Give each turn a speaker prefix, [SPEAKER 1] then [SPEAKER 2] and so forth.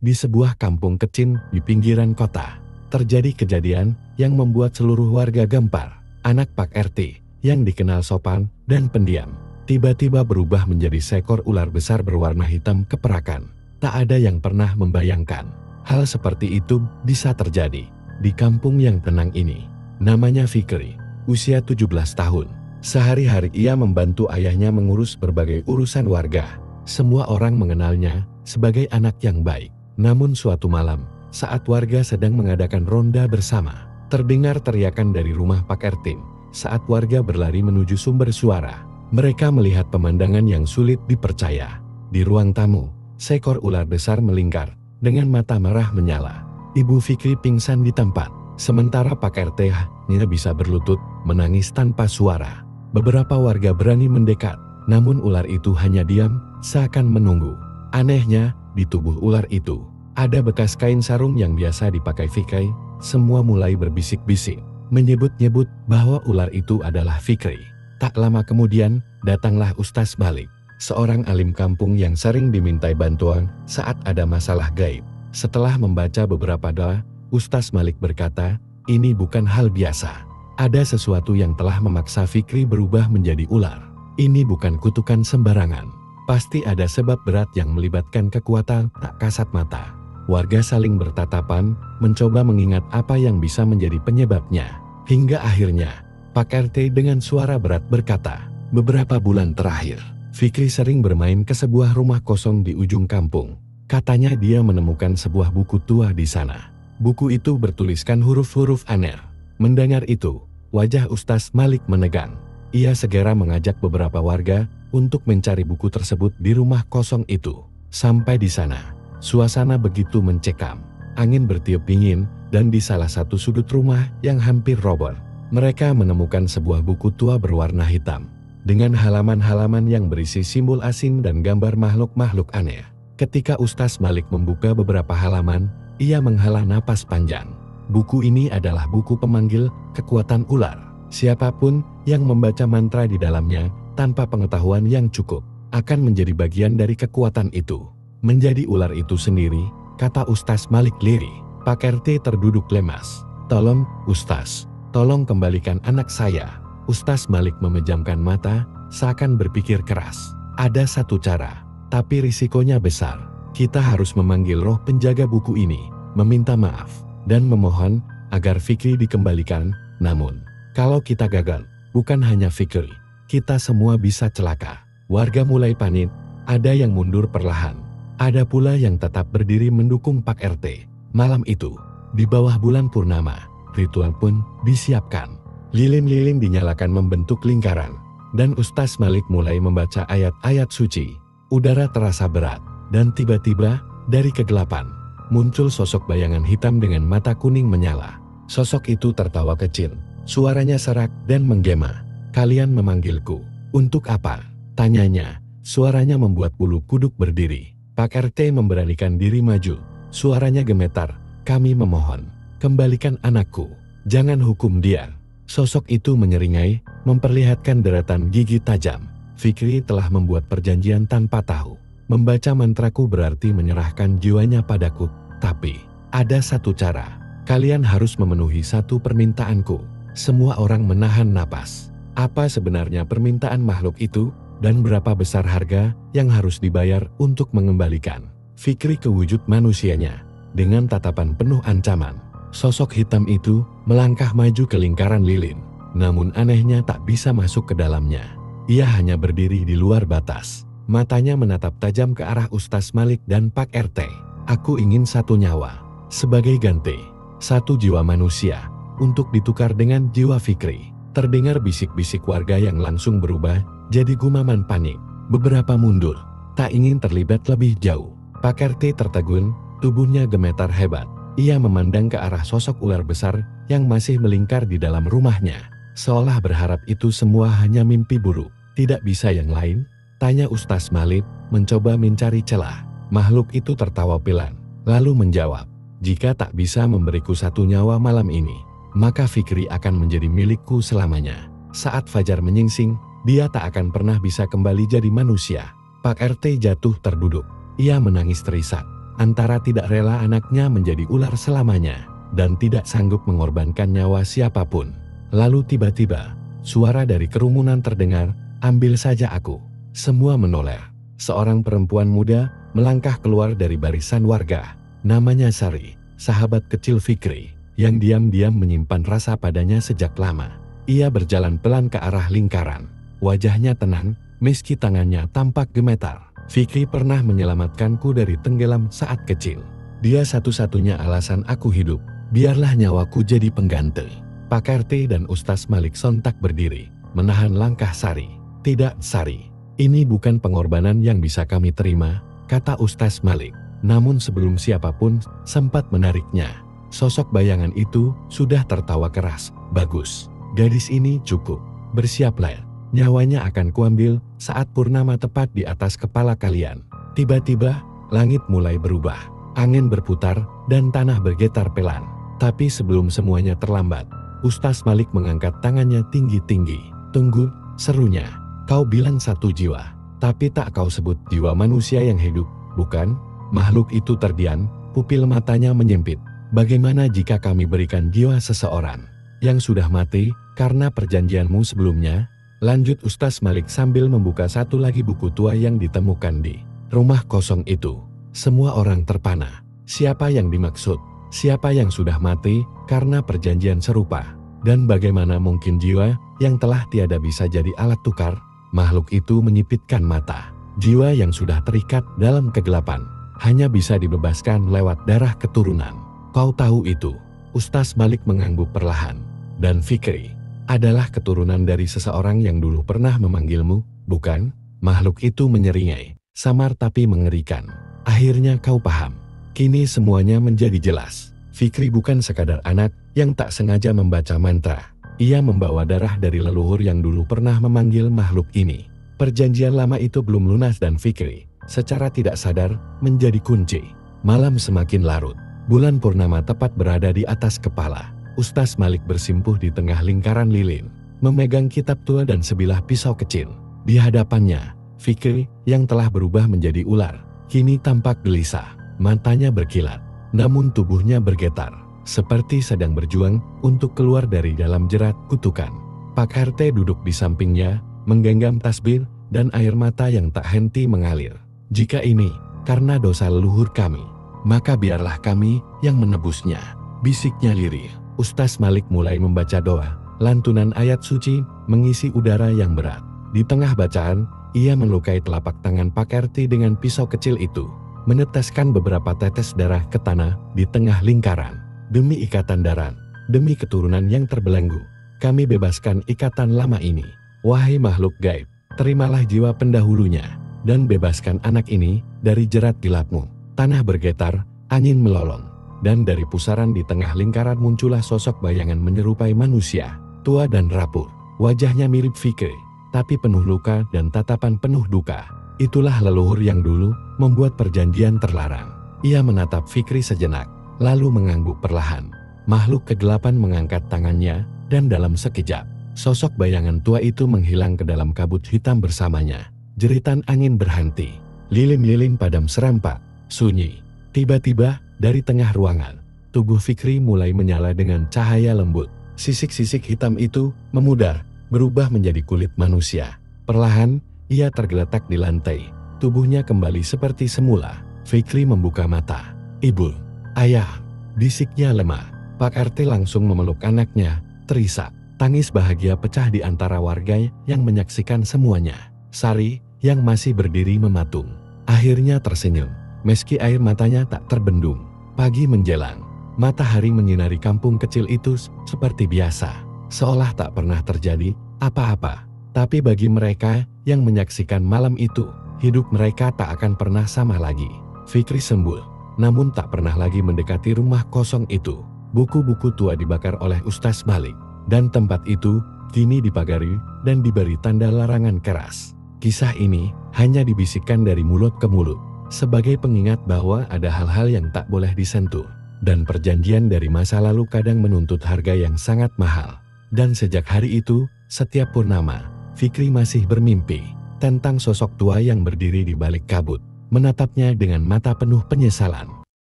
[SPEAKER 1] Di sebuah kampung kecil di pinggiran kota, terjadi kejadian yang membuat seluruh warga gempar. Anak Pak RT, yang dikenal sopan dan pendiam, tiba-tiba berubah menjadi seekor ular besar berwarna hitam keperakan. Tak ada yang pernah membayangkan hal seperti itu bisa terjadi di kampung yang tenang ini. Namanya Fikri, usia 17 tahun. Sehari-hari ia membantu ayahnya mengurus berbagai urusan warga. Semua orang mengenalnya sebagai anak yang baik. Namun suatu malam, saat warga sedang mengadakan ronda bersama, terdengar teriakan dari rumah Pak RT. Saat warga berlari menuju sumber suara, mereka melihat pemandangan yang sulit dipercaya. Di ruang tamu, seekor ular besar melingkar dengan mata merah menyala. Ibu Fikri pingsan di tempat, sementara Pak RT hanya bisa berlutut, menangis tanpa suara. Beberapa warga berani mendekat, namun ular itu hanya diam, seakan menunggu. Anehnya, di tubuh ular itu ada bekas kain sarung yang biasa dipakai Fikri. Semua mulai berbisik-bisik, menyebut-nyebut bahwa ular itu adalah Fikri. Tak lama kemudian, datanglah Ustaz Malik, seorang alim kampung yang sering dimintai bantuan saat ada masalah gaib. Setelah membaca beberapa doa, Ustaz Malik berkata, ini bukan hal biasa. Ada sesuatu yang telah memaksa Fikri berubah menjadi ular. Ini bukan kutukan sembarangan. Pasti ada sebab berat yang melibatkan kekuatan tak kasat mata. Warga saling bertatapan, mencoba mengingat apa yang bisa menjadi penyebabnya. Hingga akhirnya, Pak RT dengan suara berat berkata, beberapa bulan terakhir, Fikri sering bermain ke sebuah rumah kosong di ujung kampung. Katanya dia menemukan sebuah buku tua di sana. Buku itu bertuliskan huruf-huruf aneh. Mendengar itu, wajah Ustaz Malik menegang. Ia segera mengajak beberapa warga untuk mencari buku tersebut di rumah kosong itu. Sampai di sana, suasana begitu mencekam. Angin bertiup dingin, dan di salah satu sudut rumah yang hampir roboh, mereka menemukan sebuah buku tua berwarna hitam, dengan halaman-halaman yang berisi simbol asing dan gambar makhluk-makhluk aneh. Ketika Ustaz Malik membuka beberapa halaman, ia menghela napas panjang. Buku ini adalah buku pemanggil kekuatan ular. Siapapun yang membaca mantra di dalamnya tanpa pengetahuan yang cukup akan menjadi bagian dari kekuatan itu. Menjadi ular itu sendiri, kata Ustaz Malik lirih. Pak RT terduduk lemas. Tolong, Ustaz, tolong kembalikan anak saya. Ustaz Malik memejamkan mata, seakan berpikir keras. Ada satu cara, tapi risikonya besar. Kita harus memanggil roh penjaga buku ini, meminta maaf, dan memohon agar Fikri dikembalikan. Namun, kalau kita gagal, bukan hanya Fikri, kita semua bisa celaka. Warga mulai panik, ada yang mundur perlahan. Ada pula yang tetap berdiri mendukung Pak RT. Malam itu, di bawah bulan purnama, ritual pun disiapkan. Lilin-lilin dinyalakan membentuk lingkaran, dan Ustaz Malik mulai membaca ayat-ayat suci. Udara terasa berat, dan tiba-tiba, dari kegelapan, muncul sosok bayangan hitam dengan mata kuning menyala. Sosok itu tertawa kecil, suaranya serak dan menggema. Kalian memanggilku, untuk apa? Tanyanya, suaranya membuat bulu kuduk berdiri. Pak RT memberanikan diri maju, suaranya gemetar, kami memohon, kembalikan anakku, jangan hukum dia. Sosok itu menyeringai, memperlihatkan deretan gigi tajam. Fikri telah membuat perjanjian tanpa tahu. Membaca mantraku berarti menyerahkan jiwanya padaku, tapi ada satu cara. Kalian harus memenuhi satu permintaanku. Semua orang menahan napas. Apa sebenarnya permintaan makhluk itu, dan berapa besar harga yang harus dibayar untuk mengembalikan Fikri ke wujud manusianya? Dengan tatapan penuh ancaman, sosok hitam itu melangkah maju ke lingkaran lilin. Namun anehnya tak bisa masuk ke dalamnya. Ia hanya berdiri di luar batas. Matanya menatap tajam ke arah Ustaz Malik dan Pak RT. Aku ingin satu nyawa, sebagai ganti, satu jiwa manusia, untuk ditukar dengan jiwa Fikri. Terdengar bisik-bisik warga yang langsung berubah jadi gumaman panik. Beberapa mundur, tak ingin terlibat lebih jauh. Pak RT tertegun, tubuhnya gemetar hebat. Ia memandang ke arah sosok ular besar yang masih melingkar di dalam rumahnya, seolah berharap itu semua hanya mimpi buruk. Tidak bisa yang lain? Tanya Ustaz Malik, mencoba mencari celah. Makhluk itu tertawa pelan, lalu menjawab, jika tak bisa memberiku satu nyawa malam ini, maka Fikri akan menjadi milikku selamanya. Saat fajar menyingsing, dia tak akan pernah bisa kembali jadi manusia. Pak RT jatuh terduduk. Ia menangis terisak. antara tidak rela anaknya menjadi ular selamanya, dan tidak sanggup mengorbankan nyawa siapapun. Lalu tiba-tiba, suara dari kerumunan terdengar, "Ambil saja aku." Semua menoleh. Seorang perempuan muda melangkah keluar dari barisan warga. Namanya Sari, sahabat kecil Fikri, yang diam-diam menyimpan rasa padanya sejak lama. Ia berjalan pelan ke arah lingkaran. Wajahnya tenang, meski tangannya tampak gemetar. "Fikri pernah menyelamatkanku dari tenggelam saat kecil. Dia satu-satunya alasan aku hidup. Biarlah nyawaku jadi pengganti." Pak RT dan Ustaz Malik sontak berdiri, menahan langkah Sari. "Tidak, Sari. Ini bukan pengorbanan yang bisa kami terima," kata Ustaz Malik. Namun sebelum siapapun sempat menariknya, sosok bayangan itu sudah tertawa keras. "Bagus. Gadis ini cukup. Bersiaplah. Nyawanya akan kuambil saat purnama tepat di atas kepala kalian." Tiba-tiba, langit mulai berubah. Angin berputar dan tanah bergetar pelan. Tapi sebelum semuanya terlambat, Ustaz Malik mengangkat tangannya tinggi-tinggi. "Tunggu," serunya. "Kau bilang satu jiwa, tapi tak kau sebut jiwa manusia yang hidup, bukan?" Makhluk itu terdiam, pupil matanya menyempit. "Bagaimana jika kami berikan jiwa seseorang yang sudah mati karena perjanjianmu sebelumnya?" Lanjut Ustaz Malik sambil membuka satu lagi buku tua yang ditemukan di rumah kosong itu. Semua orang terpana. Siapa yang dimaksud? Siapa yang sudah mati karena perjanjian serupa? Dan bagaimana mungkin jiwa yang telah tiada bisa jadi alat tukar? Makhluk itu menyipitkan mata. Jiwa yang sudah terikat dalam kegelapan hanya bisa dibebaskan lewat darah keturunan. Kau tahu itu? Ustaz Malik mengangguk perlahan. Dan Fikri adalah keturunan dari seseorang yang dulu pernah memanggilmu, bukan? Makhluk itu menyeringai, samar tapi mengerikan. Akhirnya kau paham. Kini semuanya menjadi jelas. Fikri bukan sekadar anak yang tak sengaja membaca mantra. Ia membawa darah dari leluhur yang dulu pernah memanggil makhluk ini. Perjanjian lama itu belum lunas dan Fikri, secara tidak sadar, menjadi kunci. Malam semakin larut. Bulan purnama tepat berada di atas kepala. Ustaz Malik bersimpuh di tengah lingkaran lilin, memegang kitab tua dan sebilah pisau kecil. Di hadapannya, Fikri yang telah berubah menjadi ular, kini tampak gelisah, matanya berkilat, namun tubuhnya bergetar, seperti sedang berjuang untuk keluar dari dalam jerat kutukan. Pak RT duduk di sampingnya, menggenggam tasbih dan air mata yang tak henti mengalir. "Jika ini karena dosa leluhur kami, maka biarlah kami yang menebusnya," bisiknya lirih. Ustaz Malik mulai membaca doa. Lantunan ayat suci mengisi udara yang berat. Di tengah bacaan, ia melukai telapak tangan Pak RT dengan pisau kecil itu, meneteskan beberapa tetes darah ke tanah di tengah lingkaran. "Demi ikatan darah, demi keturunan yang terbelenggu, kami bebaskan ikatan lama ini. Wahai makhluk gaib, terimalah jiwa pendahulunya, dan bebaskan anak ini dari jerat gelapmu." Tanah bergetar, angin melolong. Dan dari pusaran di tengah lingkaran muncullah sosok bayangan menyerupai manusia, tua dan rapuh. Wajahnya mirip Fikri, tapi penuh luka dan tatapan penuh duka. Itulah leluhur yang dulu membuat perjanjian terlarang. Ia menatap Fikri sejenak, lalu mengangguk perlahan. Makhluk kegelapan mengangkat tangannya, dan dalam sekejap, sosok bayangan tua itu menghilang ke dalam kabut hitam bersamanya. Jeritan angin berhenti, lilin-lilin padam serampak, sunyi. Tiba-tiba, dari tengah ruangan, tubuh Fikri mulai menyala dengan cahaya lembut. Sisik-sisik hitam itu memudar, berubah menjadi kulit manusia. Perlahan, ia tergeletak di lantai. Tubuhnya kembali seperti semula. Fikri membuka mata. "Ibu, ayah," bisiknya lemah. Pak RT langsung memeluk anaknya, terisak. Tangis bahagia pecah di antara warga yang menyaksikan semuanya. Sari, yang masih berdiri mematung, akhirnya tersenyum. Meski air matanya tak terbendung. Pagi menjelang, matahari menyinari kampung kecil itu seperti biasa, seolah tak pernah terjadi apa-apa. Tapi bagi mereka yang menyaksikan malam itu, hidup mereka tak akan pernah sama lagi. Fikri sembuh, namun tak pernah lagi mendekati rumah kosong itu. Buku-buku tua dibakar oleh Ustaz Malik, dan tempat itu kini dipagari dan diberi tanda larangan keras. Kisah ini hanya dibisikkan dari mulut ke mulut, sebagai pengingat bahwa ada hal-hal yang tak boleh disentuh, dan perjanjian dari masa lalu kadang menuntut harga yang sangat mahal. Dan sejak hari itu, setiap purnama, Fikri masih bermimpi tentang sosok tua yang berdiri di balik kabut, menatapnya dengan mata penuh penyesalan.